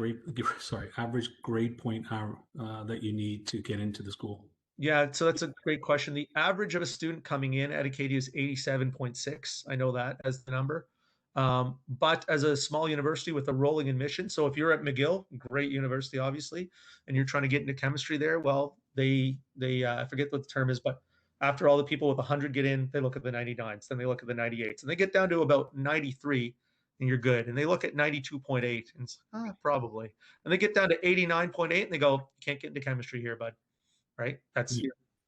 grade point that you need to get into the school? Yeah, so that's a great question. The average of a student coming in at Acadia is 87.6. I know that as the number. But as a small university with a rolling admission, so if you're at McGill, great university, obviously, and you're trying to get into chemistry there, well, they I forget what the term is, but after all the people with 100 get in, they look at the 99s, then they look at the 98s, and they get down to about 93, and you're good. And they look at 92.8, and it's, probably. And they get down to 89.8, and they go, you can't get into chemistry here, bud. Right? That's,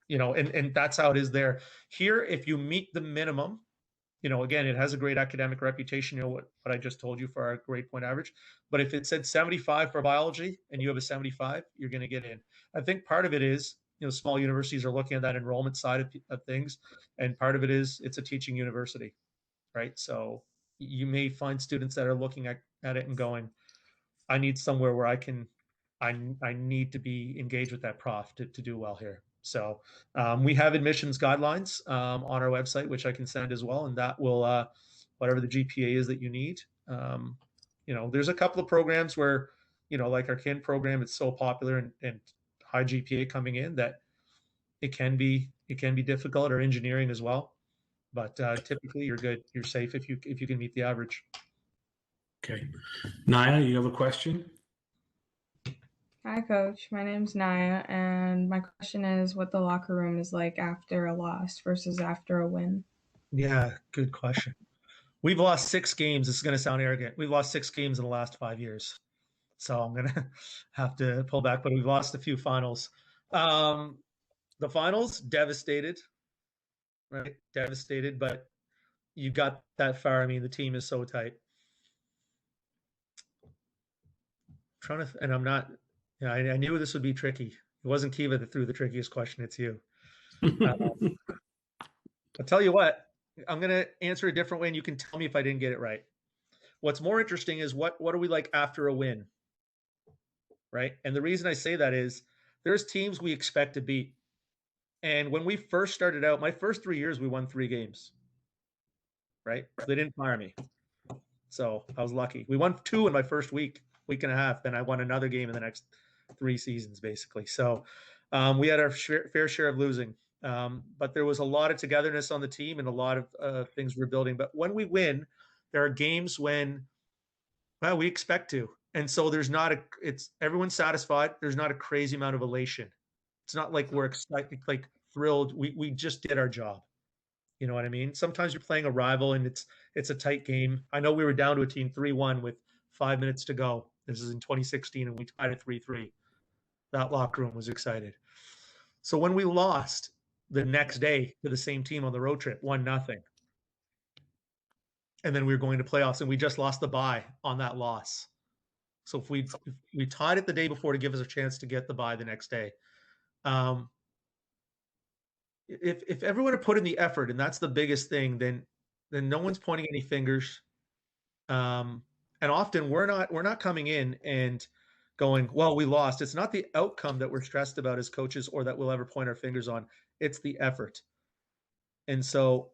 and that's how it is there. Here, if you meet the minimum, again, it has a great academic reputation, what I just told you for our grade point average. But if it said 75 for biology and you have a 75, you're going to get in. I think part of it is, small universities are looking at that enrollment side of things. And part of it is it's a teaching university, right? So you may find students that are looking at it and going, I need somewhere where I need to be engaged with that prof to do well here. So we have admissions guidelines on our website, which I can send as well. And that will, whatever the GPA is that you need. There's a couple of programs where, like our KIN program, it's so popular and high GPA coming in that it can be difficult, or engineering as well. But typically you're good. You're safe if you can meet the average. Okay. Naya, you have a question? Hi, Coach. My name's Naya, and my question is what the locker room is like after a loss versus after a win. Yeah, good question. We've lost 6 games. This is going to sound arrogant. We've lost 6 games in the last 5 years. So I'm going to have to pull back, but we've lost a few finals. The finals, devastated, right? Devastated, but you got that far. I mean, the team is so tight. And I'm not, I knew this would be tricky. It wasn't Kiva that threw the trickiest question. It's you. I'll tell you what, I'm going to answer a different way, and you can tell me if I didn't get it right. What's more interesting is what are we like after a win, right? And the reason I say that is there's teams we expect to beat. And when we first started out, my first 3 years, we won 3 games, right? They didn't fire me. So I was lucky. We won 2 in my first week and a half. Then I won another game in the next 3 seasons, basically. So we had our fair share of losing. But there was a lot of togetherness on the team and a lot of things we're building. But when we win, there are games when, well, we expect to. And so it's everyone's satisfied. There's not a crazy amount of elation. It's not like we're excited, like thrilled. We just did our job. You know what I mean? Sometimes you're playing a rival and it's a tight game. I know we were down to a team 3-1 with 5 minutes to go. This is in 2016, and we tied it 3-3. That locker room was excited. So when we lost the next day to the same team on the road trip, 1-0, and then we were going to playoffs, and we just lost the bye on that loss. So if we tied it the day before to give us a chance to get the bye the next day, if everyone had put in the effort, and that's the biggest thing, then no one's pointing any fingers. And often we're not coming in and going, well, we lost. It's not the outcome that we're stressed about as coaches or that we'll ever point our fingers on. It's the effort. And so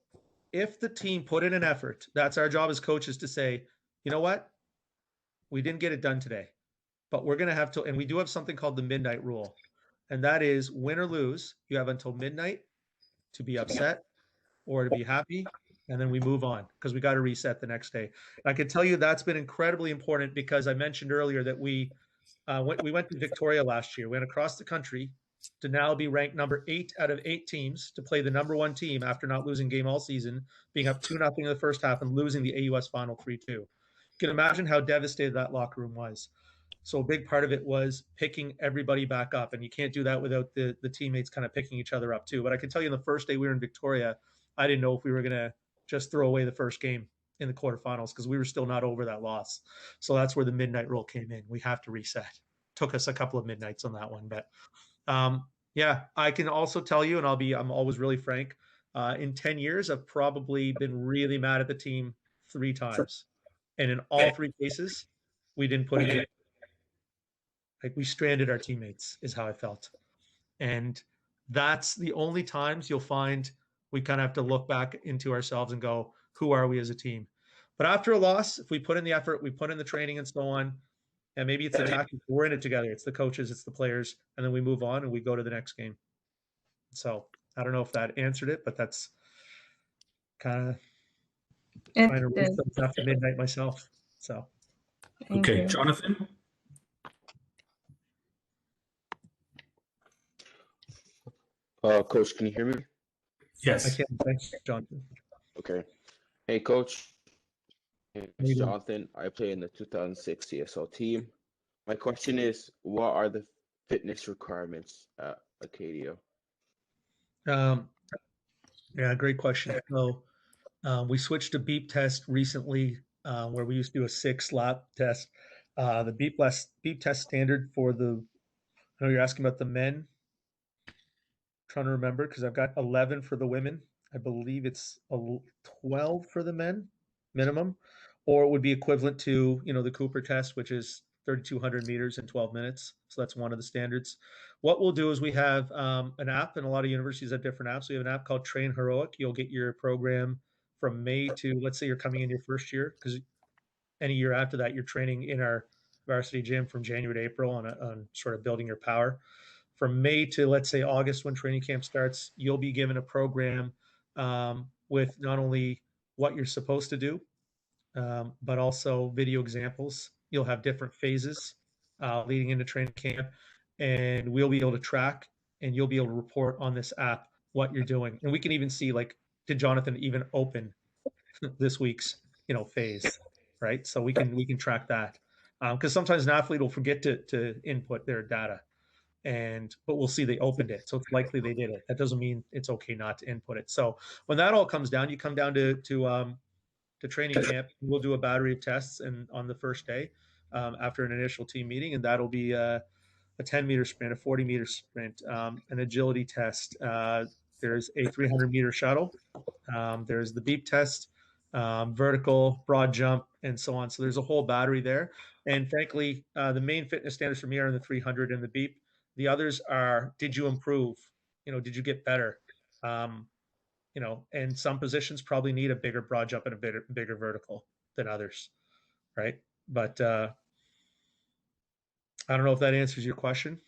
if the team put in an effort, that's our job as coaches to say, you know what? We didn't get it done today, but we're going to have to, and we do have something called the midnight rule. And that is, win or lose, you have until midnight to be upset or to be happy, and then we move on because we got to reset the next day. And I can tell you that's been incredibly important because I mentioned earlier that we went to Victoria last year. We went across the country to now be ranked number 8 out of 8 teams to play the number 1 team after not losing game all season, being up 2-0 in the first half and losing the AUS final 3-2. You can imagine how devastated that locker room was. So a big part of it was picking everybody back up, and you can't do that without the teammates kind of picking each other up too. But I can tell you, in the first day we were in Victoria, I didn't know if we were going to just throw away the first game in the quarterfinals because we were still not over that loss. So that's where the midnight rule came in. We have to reset. Took us a couple of midnights on that one, but yeah, I can also tell you, and I'm always really frank. In 10 years, I've probably been really mad at the team 3 times, and in all 3 cases, we didn't put it in. Like, we stranded our teammates is how I felt. And that's the only times you'll find we kind of have to look back into ourselves and go, who are we as a team? But after a loss, if we put in the effort, we put in the training and so on, and maybe it's the tactics, we're in it together. It's the coaches, it's the players, and then we move on and we go to the next game. So I don't know if that answered it, but that's kind of trying to reach after midnight myself. So okay, Jonathan. Coach, can you hear me? Yes. I can. Thanks, Jonathan. Okay. Hey, Coach. It's Jonathan. I play in the 2006 CSL team. My question is, what are the fitness requirements at Acadia? Yeah, great question. So we switched to beep test recently, where we used to do a 6-lap test. The beep test standard for I know you're asking about the men. Trying to remember because I've got 11 for the women. I believe it's 12 for the men minimum, or it would be equivalent to, the Cooper test, which is 3,200 meters in 12 minutes. So that's one of the standards. What we'll do is we have an app, and a lot of universities have different apps. We have an app called Train Heroic. You'll get your program from May to, let's say you're coming in your first year, because any year after that, you're training in our varsity gym from January to April on sort of building your power. From May to, let's say, August, when training camp starts, you'll be given a program with not only what you're supposed to do, but also video examples. You'll have different phases leading into training camp, and we'll be able to track, and you'll be able to report on this app what you're doing. And we can even see, like, did Jonathan even open this week's, phase, right? So we can track that because sometimes an athlete will forget to input their data. But we'll see they opened it, so it's likely they did it. That doesn't mean it's okay not to input it. So when that all comes down, you come down to training camp. We'll do a battery of tests, and on the first day, after an initial team meeting, and that'll be a 10-meter sprint, a 40-meter sprint, an agility test. There's a 300-meter shuttle. There's the beep test, vertical, broad jump, and so on. So there's a whole battery there. And frankly, the main fitness standards for me are in the 300 and the beep. The others are, did you improve did you get better? And some positions probably need a bigger broad jump and a bigger vertical than others, right? But I don't know if that answers your question,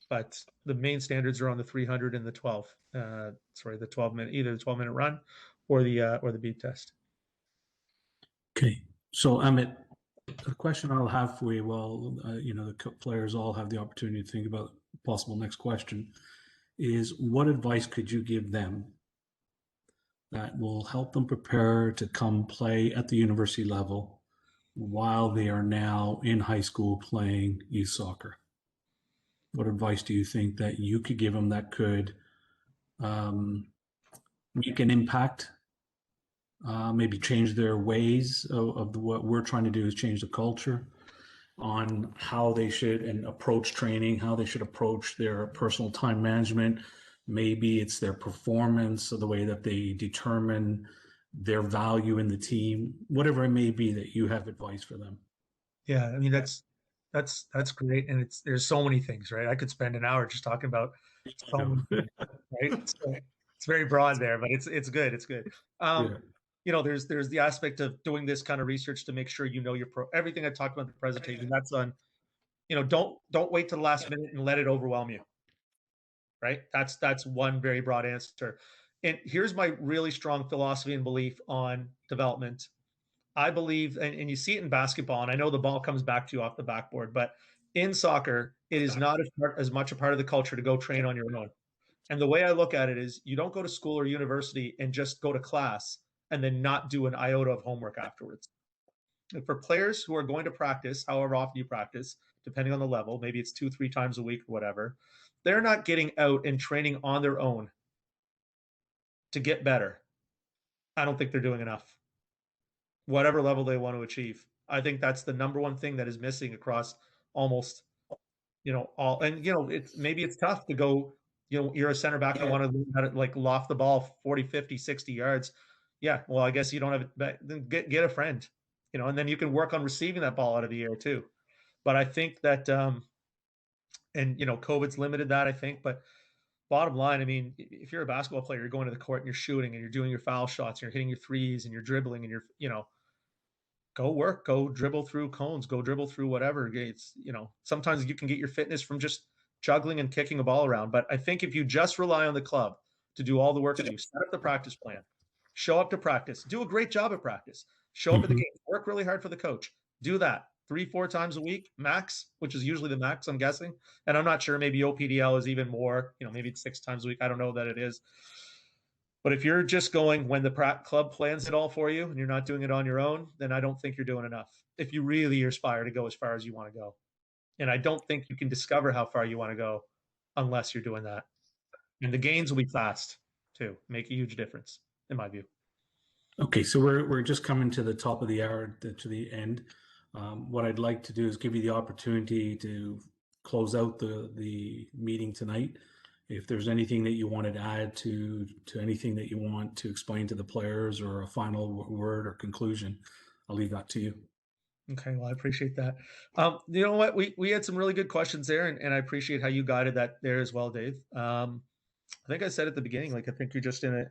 but the main standards are on the 300 and the 12. The 12-minute, either the 12-minute run or the beep test. Okay, so Amit, the question I'll have for you, the players all have the opportunity to think about possible next question, is what advice could you give them that will help them prepare to come play at the university level while they are now in high school playing youth soccer? What advice do you think that you could give them that could make an impact, maybe change their ways of what we're trying to do is change the culture on how they should approach training, how they should approach their personal time management. Maybe it's their performance or the way that they determine their value in the team, whatever it may be that you have advice for them. Yeah, I mean, that's great. And there's so many things, right? I could spend an hour just talking about so many things, right? So it's very broad there, but it's good. It's good. There's the aspect of doing this kind of research to make sure your everything I talked about in the presentation. That's on, don't wait to the last minute and let it overwhelm you. Right? That's one very broad answer. And here's my really strong philosophy and belief on development. I believe, and you see it in basketball, and I know the ball comes back to you off the backboard, but in soccer, it is not as much a part of the culture to go train on your own. And the way I look at it is you don't go to school or university and just go to class and then not do an iota of homework afterwards. And for players who are going to practice, however often you practice, depending on the level, maybe it's 2-3 times a week or whatever, they're not getting out and training on their own to get better. I don't think they're doing enough. Whatever level they want to achieve. I think that's the number one thing that is missing across almost, all. And, maybe it's tough to go, you're a center back and want to learn how to loft the ball 40, 50, 60 yards. Yeah, well, I guess you don't have it. Then get a friend, and then you can work on receiving that ball out of the air too. But I think that, COVID's limited that, I think. But bottom line, I mean, if you're a basketball player, you're going to the court and you're shooting and you're doing your foul shots, and you're hitting your threes and you're dribbling and you're, go dribble through cones, go dribble through whatever. It's, sometimes you can get your fitness from just juggling and kicking a ball around. But I think if you just rely on the club to do all the work for you, set up the practice plan, show up to practice, do a great job at practice, show up at the game, work really hard for the coach, do that 3-4 times a week max, which is usually the max, I'm guessing. And I'm not sure, maybe OPDL is even more, maybe it's 6 times a week. I don't know that it is. But if you're just going when the club plans it all for you and you're not doing it on your own, then I don't think you're doing enough. If you really aspire to go as far as you want to go. And I don't think you can discover how far you want to go unless you're doing that. And the gains will be fast too, make a huge difference in my view. Okay, so we're just coming to the top of the hour, to the end. What I'd like to do is give you the opportunity to close out the meeting tonight. If there's anything that you wanted to add to anything that you want to explain to the players, or a final word or conclusion, I'll leave that to you. Okay, well, I appreciate that. You know what? We had some really good questions there, and I appreciate how you guided that there as well, Dave. I think I said at the beginning, I think you're just in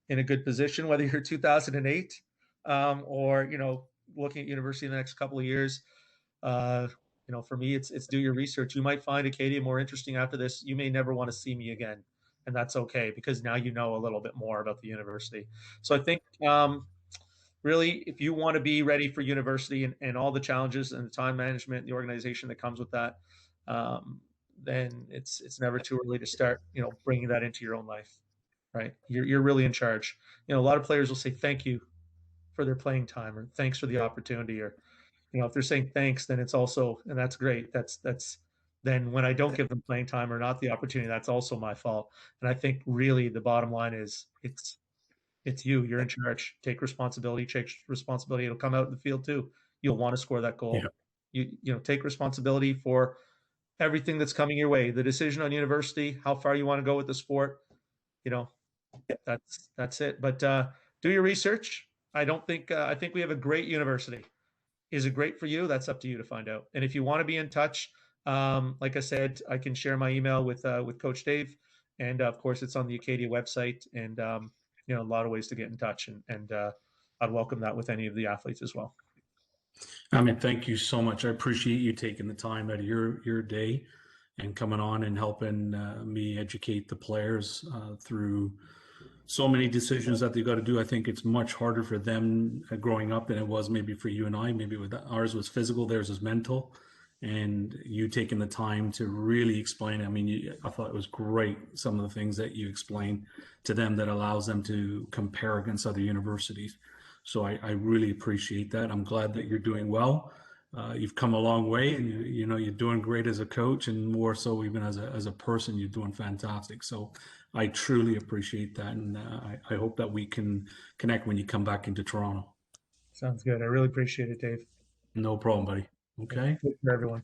a good position, whether you're 2008 or looking at university in the next couple of years. For me, it's do your research. You might find Acadia more interesting after this. You may never want to see me again, and that's okay, because now you know a little bit more about the university. So I think really, if you want to be ready for university and all the challenges and the time management and the organization that comes with that, then it's never too early to start, bringing that into your own life, right? You're really in charge. A lot of players will say thank you for their playing time, or thanks for the opportunity, or if they're saying thanks, then it's also, and that's great. That's then when I don't give them playing time or not the opportunity, that's also my fault. And I think really the bottom line is it's you. You're in charge. Take responsibility. It'll come out in the field too. You'll want to score that goal. Yeah. You take responsibility for everything that's coming your way. The decision on university, how far you want to go with the sport. That's it. But do your research. I think we have a great university. Is it great for you? That's up to you to find out. And if you want to be in touch, like I said, I can share my email with Coach Dave, And of course, it's on the Acadia website, and a lot of ways to get in touch, and I'd welcome that with any of the athletes as well. Amit, thank you so much. I appreciate you taking the time out of your day and coming on and helping me educate the players through so many decisions that they got to do. I think it's much harder for them growing up than it was maybe for you and I. Maybe with ours was physical, theirs was mental, and you taking the time to really explain. I mean, I thought it was great, some of the things that you explained to them that allows them to compare against other universities. So I really appreciate that. I'm glad that you're doing well. You've come a long way, and you're doing great as a coach, and more so even as a person, you're doing fantastic. So I truly appreciate that, and I hope that we can connect when you come back into Toronto. Sounds good. I really appreciate it, Dave. No problem, buddy. Okay. Take care, everyone.